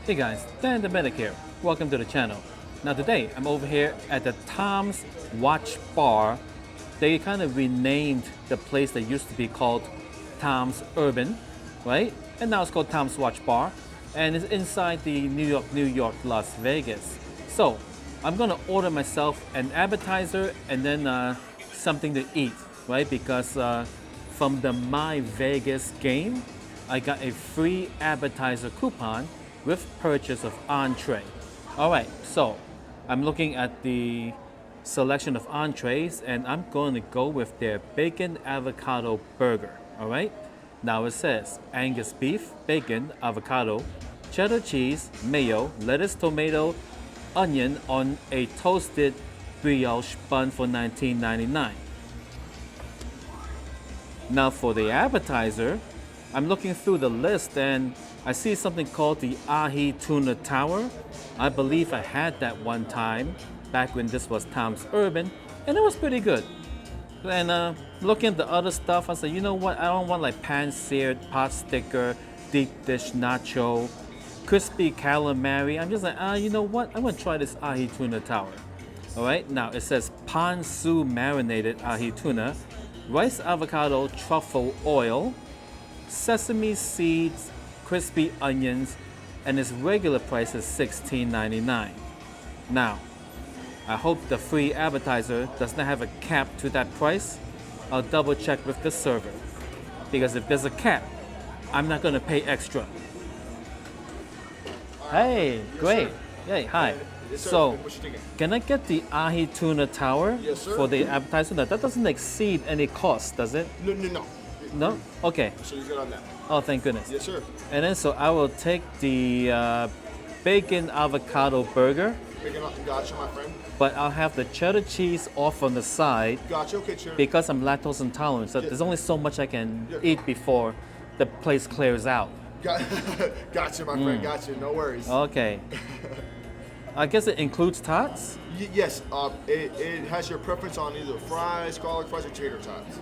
Hey guys, Dan the Mediocre. Welcome to the channel. Now today I'm over here at the Tom's Watch Bar. They kind of renamed the place that used to be called Tom's Urban, right? And now it's called Tom's Watch Bar, and it's inside the New York, Las Vegas. So I'm gonna order myself an appetizer and then something to eat, right? Because from the My Vegas game, I got a free appetizer coupon with purchase of entree. All right, so I'm looking at the selection of entrees and I'm going to go with their bacon avocado burger. All right, now it says Angus beef, bacon, avocado, cheddar cheese, mayo, lettuce, tomato, onion on a toasted brioche bun for $19.99. Now for the appetizer, I'm looking through the list and I see something called the ahi tuna tower. I believe I had that one time back when this was Tom's Urban, and it was pretty good. And looking at the other stuff, I said, you know what? I don't want like pan-seared pot sticker, deep dish nacho, crispy calamari. I'm just like, you know what? I'm gonna try this ahi tuna tower. All right. Now it says ponzu marinated ahi tuna, rice avocado truffle oil, sesame seeds, crispy onions, and its regular price is $16.99. Now, I hope the free appetizer does not have a cap to that price. I'll double check with the server. Because if there's a cap, I'm not gonna pay extra. Hey, great. Hey, hi. Yes, sir. So, What you thinking? can I get the ahi tuna tower Yes, sir. for the appetizer? Now, that doesn't exceed any cost, does it? No. No? Okay. So you good on that? Oh, thank goodness. Yes, sir. And then so I will take the bacon avocado burger, Gotcha, my friend. but I'll have the cheddar cheese off on the side Gotcha. Okay, sure. because I'm lactose intolerant. So there's only so much I can eat before the place clears out. Gotcha, my friend. Gotcha. No worries. Okay. I guess it includes tots? Yes. It has your preference on either fries, garlic fries, or tater tots.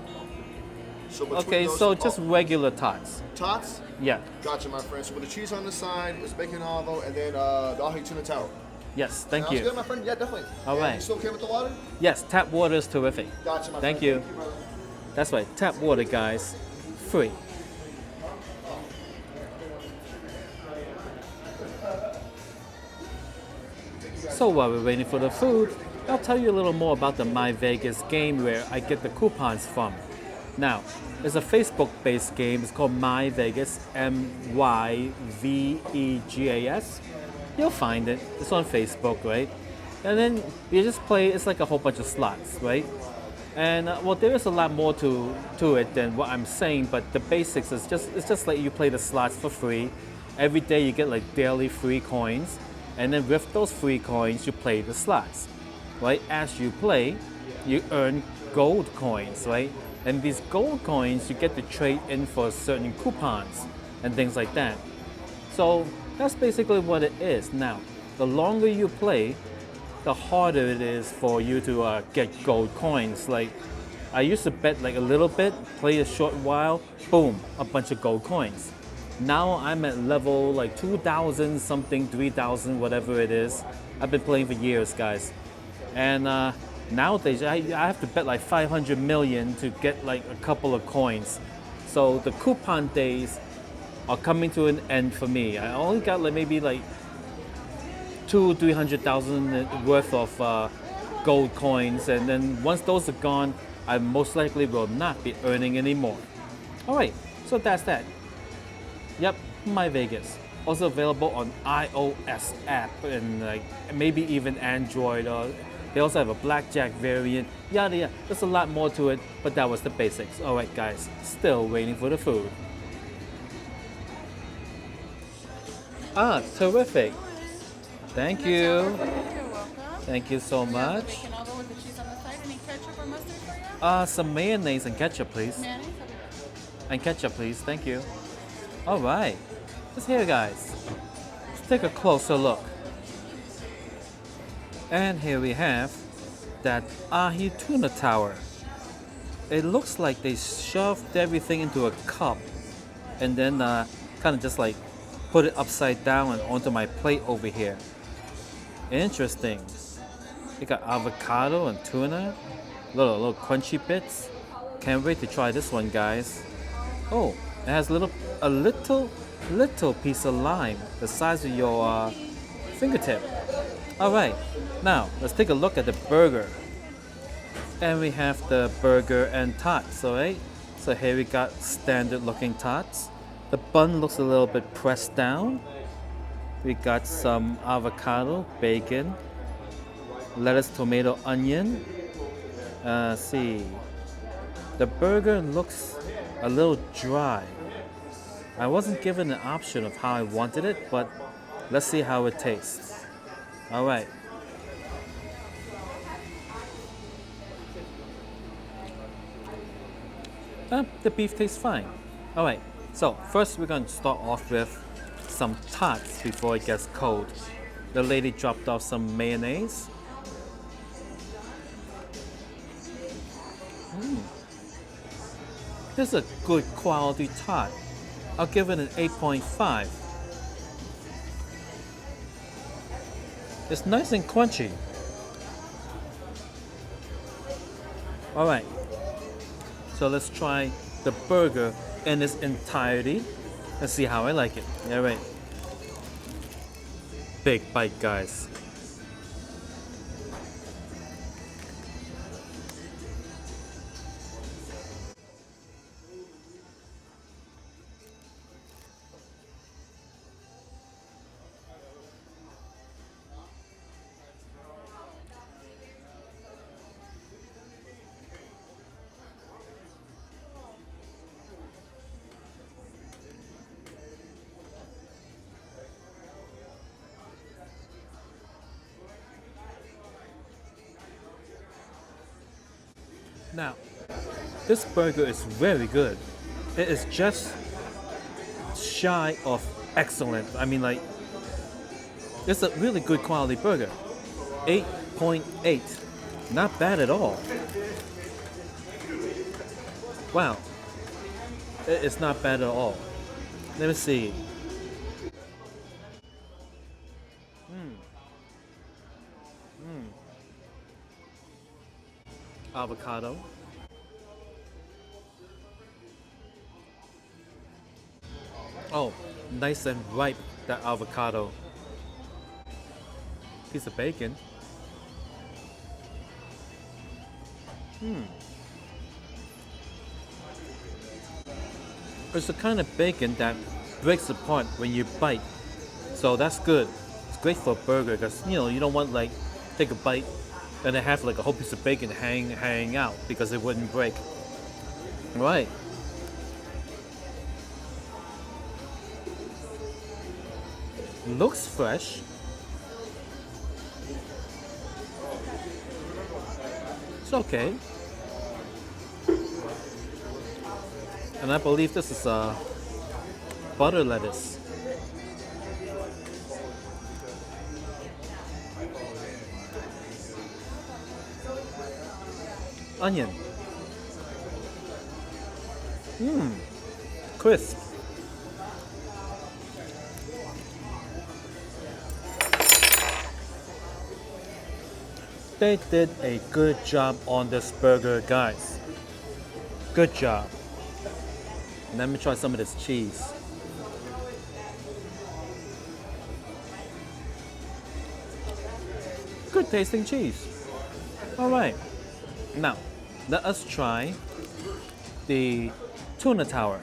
So between Okay, those, so just regular tots. tots. Yeah. Gotcha, my friend. So with the cheese on the side, it's bacon avo, and then the ahi tuna tower. Yes, thank Sounds you. good, my friend. Yeah, definitely. All And right. You still okay with the water? Yes, tap water is terrific. Gotcha, my Thank friend. you. Thank you, brother. That's right, tap water, guys. Free. So while we're waiting for the food, I'll tell you a little more about the My Vegas game where I get the coupons from. Now, it's a Facebook-based game. It's called My Vegas, MyVegas. You'll find it. It's on Facebook, right? And then you just play. It's like a whole bunch of slots, right? And well, there is a lot more to it than what I'm saying. But the basics is just like you play the slots for free. Every day you get like daily free coins, and then with those free coins you play the slots, right? As you play, you earn gold coins, right? And these gold coins you get to trade in for certain coupons and things like that. So that's basically what it is. Now, the longer you play, the harder it is for you to get gold coins. Like, I used to bet like a little bit, play a short while, boom, a bunch of gold coins. Now I'm at level like 2,000 something, 3,000, whatever it is. I've been playing for years, guys. And nowadays I have to bet like 500 million to get like a couple of coins. So the coupon days are coming to an end for me. I only got like maybe like 300,000 worth of gold coins, and then once those are gone, I most likely will not be earning any more. All right, so that's that. Yep, My Vegas. Also available on iOS app and like maybe even Android. They also have a blackjack variant. Yada yada. There's a lot more to it, but that was the basics. All right, guys. Still waiting for the food. Terrific. Thank you. You're welcome. Thank you so We have the much. bacon elbow with the cheese on the side. Any ketchup or mustard for you? Some mayonnaise and ketchup, please. Mayonnaise? And ketchup, please. Thank you. All right. Let's here, guys. Let's take a closer look. And here we have that ahi tuna tower. It looks like they shoved everything into a cup and then kind of just like put it upside down and onto my plate over here. Interesting. You got avocado and tuna, little crunchy bits. Can't wait to try this one, guys. Oh, it has a little piece of lime, the size of your fingertip. All right, now let's take a look at the burger. And we have the burger and tots, all right? So here we got standard looking tots. The bun looks a little bit pressed down. We got some avocado, bacon, lettuce, tomato, onion. See, the burger looks a little dry. I wasn't given an option of how I wanted it, but let's see how it tastes. All right. The beef tastes fine. All right, so first we're going to start off with some tots before it gets cold. The lady dropped off some mayonnaise. This is a good quality tot. I'll give it an 8.5. It's nice and crunchy. All right. So let's try the burger in its entirety and see how I like it. All right. Big bite, guys. Now, this burger is very good. It is just shy of excellent. I mean, like, it's a really good quality burger. 8.8. Not bad at all. Wow. It's not bad at all. Let me see. Avocado. Oh, nice and ripe, that avocado. Piece of bacon. It's the kind of bacon that breaks apart when you bite. So that's good. It's great for a burger because, you don't want like take a bite and then have like a whole piece of bacon hanging out because it wouldn't break. Right. Looks fresh. It's okay. And I believe this is butter lettuce. Onion. Crisp. They did a good job on this burger, guys. Good job. Let me try some of this cheese. Good tasting cheese. All right. Now, let us try the tuna tower.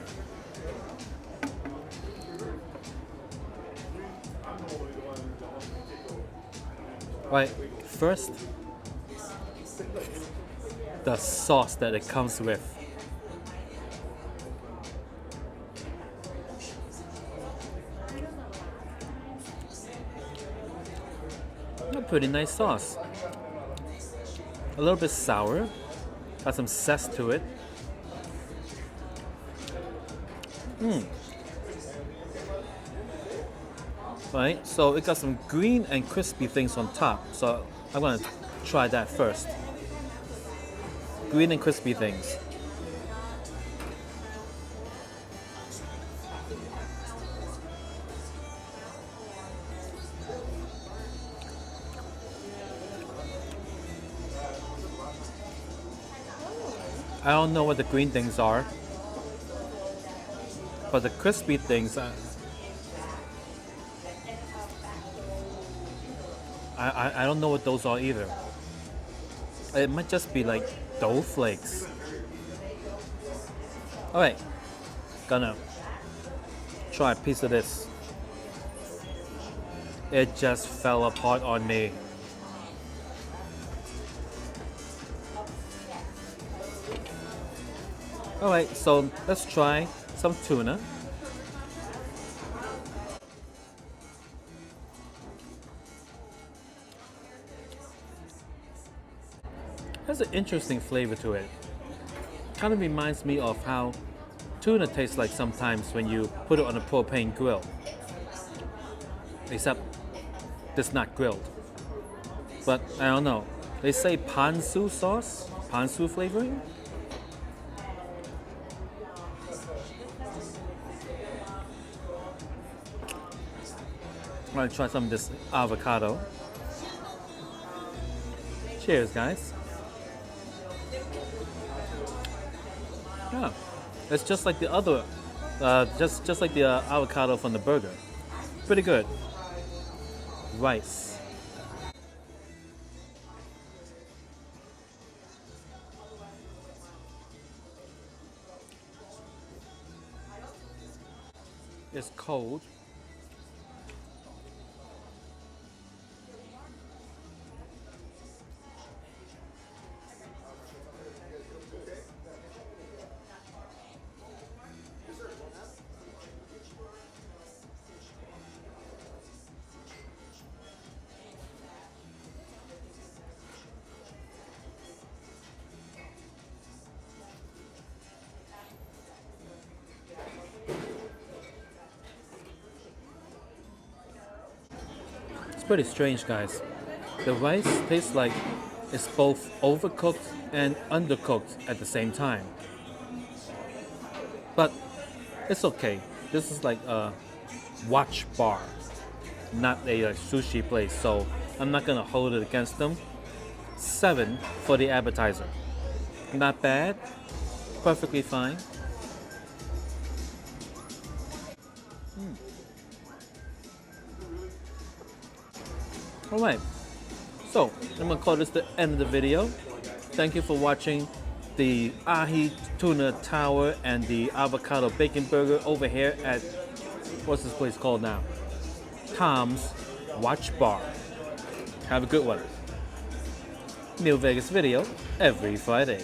Right, first, the sauce that it comes with. A pretty nice sauce. A little bit sour, got some zest to it. Right, so it got some green and crispy things on top. So I'm gonna try that first. Green and crispy things. I don't know what the green things are, but the crispy things, I don't know what those are either. It might just be like dough flakes. Alright, gonna try a piece of this. It just fell apart on me. Alright, so let's try some tuna. Has an interesting flavor to it. Kind of reminds me of how tuna tastes like sometimes when you put it on a propane grill. Except it's not grilled. But I don't know. They say ponzu sauce? Ponzu flavoring? I'm gonna try some of this avocado. Cheers, guys. Yeah, it's just like the other, just like the avocado from the burger. Pretty good. Rice. It's cold. It's pretty strange, guys. The rice tastes like it's both overcooked and undercooked at the same time. But it's okay. This is like a watch bar, not a sushi place, so I'm not gonna hold it against them. 7 for the appetizer. Not bad. Perfectly fine. Alright, so I'm gonna call this the end of the video. Thank you for watching the ahi tuna tower and the avocado bacon burger over here at, what's this place called now? Tom's Watch Bar. Have a good one. New Vegas video every Friday.